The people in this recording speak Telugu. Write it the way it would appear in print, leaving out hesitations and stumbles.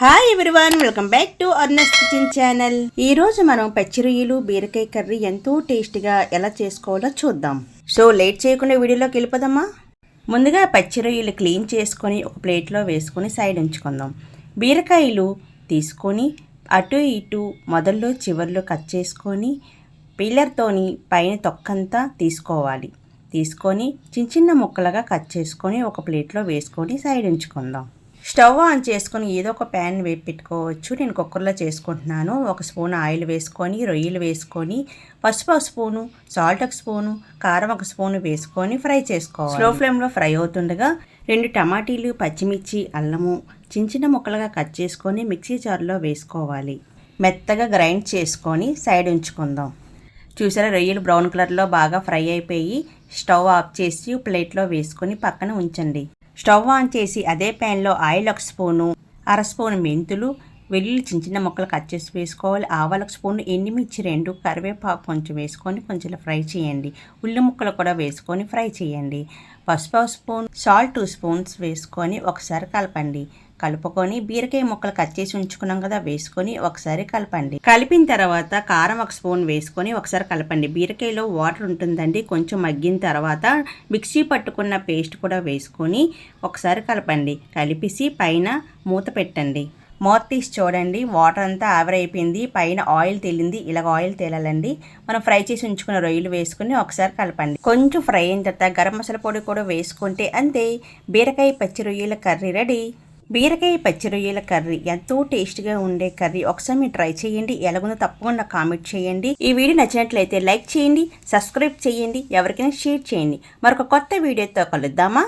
Hi everyone, welcome back to Arnas kitchen channel. ఈ రోజు మనం పచ్చి రొయ్యలు బీరకాయ కర్రీ ఎంతో టేస్టీగా ఎలా చేసుకోవాలో చూద్దాం. సో లేట్ చేయకుండా వీడియోలోకి వెళ్ళిపోదామా. ముందుగా పచ్చి రొయ్యలు క్లీన్ చేసుకొని ఒక ప్లేట్లో వేసుకొని సైడ్ ఉంచుకుందాం. బీరకాయలు తీసుకొని అటు ఇటు మొదల్లో చివర్లో కట్ చేసుకొని పీలర్తోని పైన తొక్కంతా తీసుకోవాలి. తీసుకొని చిన్న చిన్న ముక్కలుగా కట్ చేసుకొని ఒక ప్లేట్లో వేసుకొని సైడ్ ఉంచుకుందాం. స్టవ్ ఆన్ చేసుకొని ఏదో ఒక ప్యాన్ వేపి పెట్టుకోవచ్చు. నేను కుక్కర్లో చేసుకుంటున్నాను. ఒక స్పూన్ ఆయిల్ వేసుకొని రొయ్యలు వేసుకొని పసుపు ఒక స్పూను, సాల్ట్ ఒక స్పూను, కారం ఒక స్పూను వేసుకొని ఫ్రై చేసుకోవాలి. స్లో ఫ్లేమ్లో ఫ్రై అవుతుండగా 2 టమాటీలు, పచ్చిమిర్చి, అల్లము చిన్న చిన్న ముక్కలుగా కట్ చేసుకొని మిక్సీ జార్లో వేసుకోవాలి. మెత్తగా గ్రైండ్ చేసుకొని సైడ్ ఉంచుకుందాం. చూసారా, రొయ్యలు బ్రౌన్ కలర్లో బాగా ఫ్రై అయిపోయి స్టవ్ ఆఫ్ చేసి ప్లేట్లో వేసుకొని పక్కన ఉంచండి. స్టవ్ ఆన్ చేసి అదే ప్యాన్లో ఆయిల్ ఒక స్పూను, అర స్పూను మెంతులు, వెల్లుల్లి చిన్న చిన్న ముక్కలు కట్ చేసి వేసుకోవాలి. ఆవాలు ఒక స్పూను, ఎండుమిర్చి 2, కరివేపాకు కొంచెం వేసుకొని కొంచెం ఫ్రై చేయండి. ఉల్లి ముక్కలు కూడా వేసుకొని ఫ్రై చేయండి. పసుపు ఒక స్పూన్, సాల్ట్ 2 స్పూన్స్ వేసుకొని ఒకసారి కలపండి. కలుపుకొని బీరకాయ ముక్కలు కట్ చేసి ఉంచుకున్నాం కదా, వేసుకొని ఒకసారి కలపండి. కలిపిన తర్వాత కారం ఒక స్పూన్ వేసుకొని ఒకసారి కలపండి. బీరకాయలో వాటర్ ఉంటుందండి. కొంచెం మగ్గిన తర్వాత మిక్సీ పట్టుకున్న పేస్ట్ కూడా వేసుకొని ఒకసారి కలపండి. కలిపేసి పైన మూత పెట్టండి. మూత తీసి చూడండి, వాటర్ అంతా ఆవిరైపోయింది, పైన ఆయిల్ తేలింది. ఇలాగ ఆయిల్ తేలాలండి. మనం ఫ్రై చేసి ఉంచుకున్న రొయ్యలు వేసుకుని ఒకసారి కలపండి. కొంచెం ఫ్రై అయిన తర్వాత గరం మసాలా పొడి కూడా వేసుకుంటే అంతే, బీరకాయ పచ్చి రొయ్యల కర్రీ రెడీ. బీరకాయ పచ్చి రొయ్యల కర్రీ ఎంతో టేస్ట్గా ఉండే కర్రీ. ఒకసారి మీరు ట్రై చేయండి. ఎలాగుందో తప్పకుండా కామెంట్ చేయండి. ఈ వీడియో నచ్చినట్లయితే లైక్ చేయండి, సబ్స్క్రైబ్ చేయండి, ఎవరికైనా షేర్ చేయండి. మరొక కొత్త వీడియోతో కలుద్దామా.